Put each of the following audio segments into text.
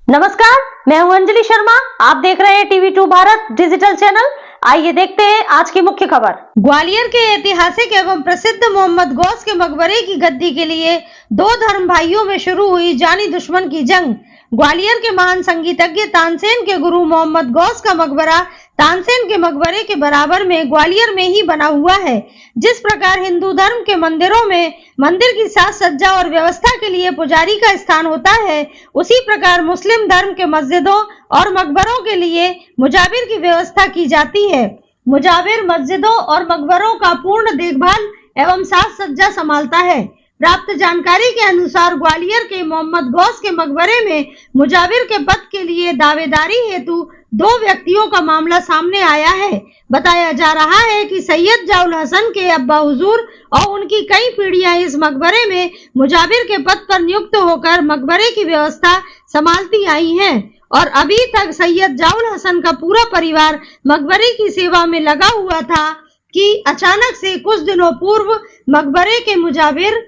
नमस्कार, मैं हूं अंजलि शर्मा। आप देख रहे हैं टीवी2 भारत डिजिटल चैनल। आइए देखते हैं आज की मुख्य खबर। ग्वालियर के ऐतिहासिक एवं प्रसिद्ध मोहम्मद गौस के मकबरे की गद्दी के लिए दो धर्म भाइयों में शुरू हुई जानी दुश्मन की जंग। ग्वालियर के महान संगीतज्ञ तानसेन के गुरु मोहम्मद गौस का मकबरा तानसेन के मकबरे के बराबर में ग्वालियर में ही बना हुआ है। जिस प्रकार हिंदू धर्म के मंदिरों में मंदिर की साज सज्जा और व्यवस्था के लिए पुजारी का स्थान होता है, उसी प्रकार मुस्लिम धर्म के मस्जिदों और मकबरों के लिए मुजाबिर की व्यवस्था की जाती है। मुजाबिर मस्जिदों और मकबरों का पूर्ण देखभाल एवं साज सज्जा संभालता है। प्राप्त जानकारी के अनुसार ग्वालियर के मोहम्मद गौस के मकबरे में मुजाबिर के पद के लिए दावेदारी हेतु दो व्यक्तियों का मामला सामने आया है। बताया जा रहा है कि सैयद जाउल हसन के अब्बा हुजूर और उनकी कई पीढ़ियां इस मकबरे में मुजाबिर के पद पर नियुक्त होकर मकबरे की व्यवस्था संभालती आई हैं और अभी तक सैयद जाउल हसन का पूरा परिवार मकबरे की सेवा में लगा हुआ था कि अचानक से कुछ दिनों पूर्व मकबरे के मुजाबिर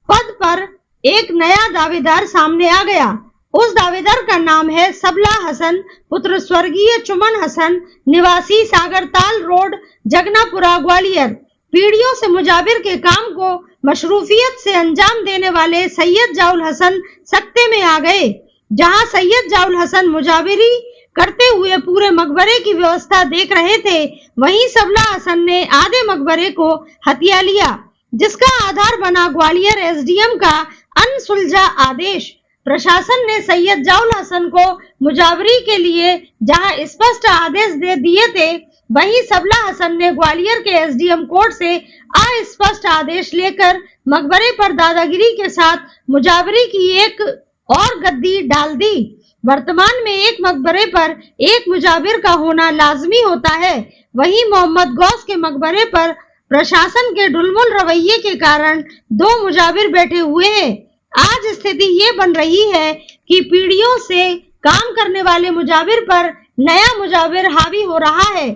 पद पर एक नया दावेदार सामने आ गया। उस दावेदार का नाम है सबला हसन, पुत्र स्वर्गीय चुमन हसन, निवासी सागरताल रोड, जगनापुरा, ग्वालियर। पीढ़ियों से मुजाबिर के काम को मशरूफियत से अंजाम देने वाले सैयद जाउल हसन सख्ते में आ गए। जहां सैयद जाउल हसन मुजाबिरी करते हुए पूरे मकबरे की व्यवस्था देख रहे थे, वहीं सबला हसन ने आधे मकबरे को हथिया लिया, जिसका आधार बना ग्वालियर एसडीएम का अनसुलझा आदेश। प्रशासन ने सैयद जाउल हसन को मुजावरी के लिए जहां स्पष्ट आदेश दे दिए थे, वहीं सबला हसन ने ग्वालियर के एसडीएम कोर्ट से अस्पष्ट आदेश लेकर मकबरे पर दादागिरी के साथ मुजावरी की एक और गद्दी डाल दी। वर्तमान में एक मकबरे पर एक मुजाबिर का होना लाजमी होता है। वहीं मोहम्मद गौस के मकबरे पर प्रशासन के ढुलमुल रवैये के कारण दो मुजाबिर बैठे हुए हैं। आज स्थिति ये बन रही है कि पीढ़ियों से काम करने वाले मुजाबिर पर नया मुजाबिर हावी हो रहा है।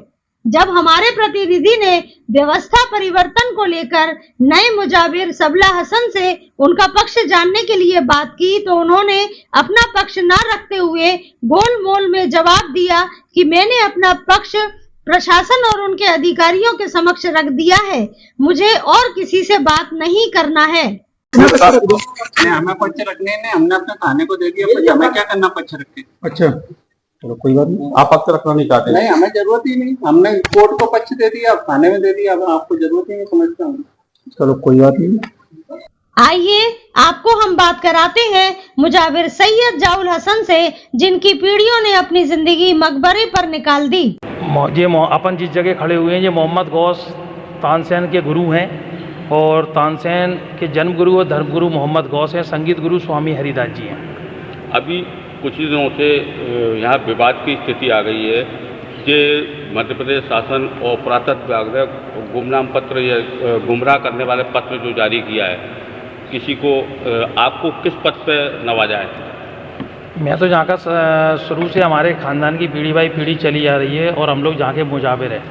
जब हमारे प्रतिनिधि ने व्यवस्था परिवर्तन को लेकर नए मुजाबिर सबला हसन से उनका पक्ष जानने के लिए बात की, तो उन्होंने अपना पक्ष न रखते हुए गोलमोल में जवाब दिया कि मैंने अपना पक्ष प्रशासन और उनके अधिकारियों के समक्ष रख दिया है, मुझे और किसी से बात नहीं करना है। हमें पक्ष रखने ने हमने अपने थाने को दे दिया, हमें क्या करना पक्ष रख के। अच्छा चलो कोई बात नहीं, आप पक्ष रखना नहीं चाहते? नहीं, हमें जरूरत ही नहीं, हमने कोर्ट को पक्ष दे दिया, थाने में दे दिया, अब आपको जरूरत ही नहीं, समझता हूँ। चलो कोई बात नहीं। आइए आपको हम बात कराते हैं मुजाबिर सैयद जाउल हसन से, जिनकी पीढ़ियों ने अपनी जिंदगी मकबरे पर निकाल दी। ये अपन जिस जगह खड़े हुए हैं, ये मोहम्मद गौस तानसेन के गुरु हैं और तानसेन के जन्म गुरु और धर्म गुरु मोहम्मद गौस हैं, संगीत गुरु स्वामी हरिदास जी हैं। अभी कुछ दिनों से यहाँ विवाद की स्थिति आ गई है कि मध्य प्रदेश शासन और पुरातत्व विभाग ने गुमनाम पत्र या गुमराह करने वाले पत्र जो जारी किया है, किसी को आपको किस पद पर नवाजा है? मैं तो जहाँ का शुरू से हमारे ख़ानदान की पीढ़ी बाई पीढ़ी चली आ रही है और हम लोग जहाँ के मुजाबिर हैं।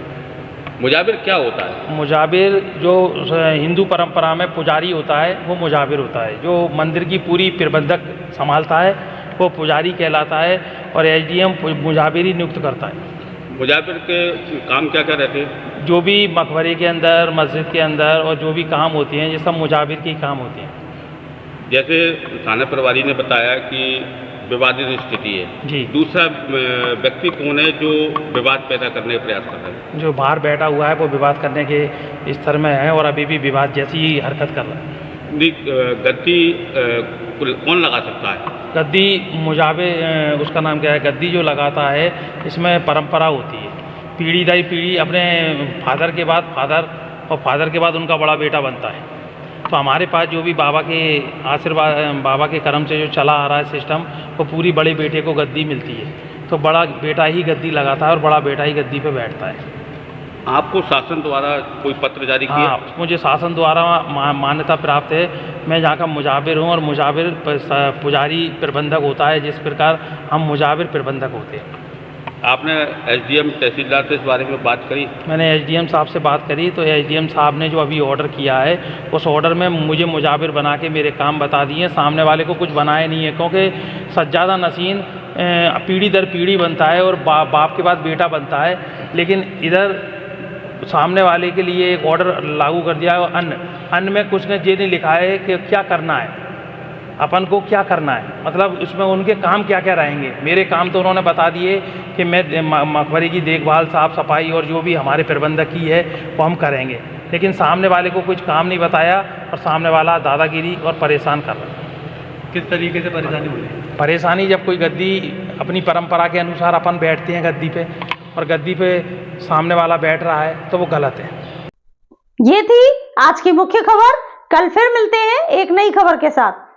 मुजाबिर क्या होता है? मुजाबिर जो हिंदू परंपरा में पुजारी होता है वो मुजाबिर होता है। जो मंदिर की पूरी प्रबंधक संभालता है वो पुजारी कहलाता है और एसडीएम मुजाबिरी नियुक्त करता है। मुजाबिर के काम क्या क्या रहते हैं? जो भी मकबरे के अंदर, मस्जिद के अंदर और जो भी काम होते हैं, ये सब मुजाबिर के काम होते हैं। जैसे थाना प्रभारी ने बताया कि विवादित स्थिति है जी, दूसरा व्यक्ति कौन है जो विवाद पैदा करने का प्रयास कर रहा है? जो बाहर बैठा हुआ है वो विवाद करने के स्तर में है और अभी भी विवाद जैसी ही हरकत कर रहा है। गद्दी कौन लगा सकता है? गद्दी मुजाबिर, उसका नाम क्या है, गद्दी जो लगाता है, इसमें परंपरा होती है, पीढ़ी दर पीढ़ी अपने फादर के बाद फादर और फादर के बाद उनका बड़ा बेटा बनता है। तो हमारे पास जो भी बाबा के आशीर्वाद, बाबा के कर्म से जो चला आ रहा है सिस्टम, वो पूरी बड़े बेटे को गद्दी मिलती है, तो बड़ा बेटा ही गद्दी लगाता है और बड़ा बेटा ही गद्दी पे बैठता है। आपको शासन द्वारा कोई पत्र जारी किया? हाँ, मुझे शासन द्वारा मान्यता प्राप्त है। मैं जहाँ का मुजाबिर हूँ और मुजाबिर पुजारी प्रबंधक होता है, जिस प्रकार हम मुजाबिर प्रबंधक होते हैं। आपने एसडीएम तहसीलदार से इस बारे में बात करी? मैंने एसडीएम साहब से बात करी, तो एसडीएम साहब ने जो अभी ऑर्डर किया है, उस ऑर्डर में मुझे मुजाबिर बना के मेरे काम बता दिए। सामने वाले को कुछ बनाए नहीं है, क्योंकि सज्जादा नसीन पीढ़ी दर पीढ़ी बनता है और बाप के बाद बेटा बनता है, लेकिन इधर सामने वाले के लिए एक ऑर्डर लागू कर दिया है। अन्न में कुछ ने ये नहीं लिखा है कि क्या करना है, अपन को क्या करना है, मतलब इसमें उनके काम क्या क्या रहेंगे। मेरे काम तो उन्होंने बता दिए कि मैं मकबरे की देखभाल, साफ़ सफाई और जो भी हमारे प्रबंधकी है वो हम करेंगे, लेकिन सामने वाले को कुछ काम नहीं बताया और सामने वाला दादागिरी और परेशान कर रहा है। किस तरीके से परेशानी हो रही है? परेशानी जब कोई गद्दी अपनी परंपरा के अनुसार अपन बैठते हैं गद्दी पे और गद्दी पे सामने वाला बैठ रहा है तो वो गलत है। ये थी आज की मुख्य खबर। कल फिर मिलते हैं एक नई खबर के साथ।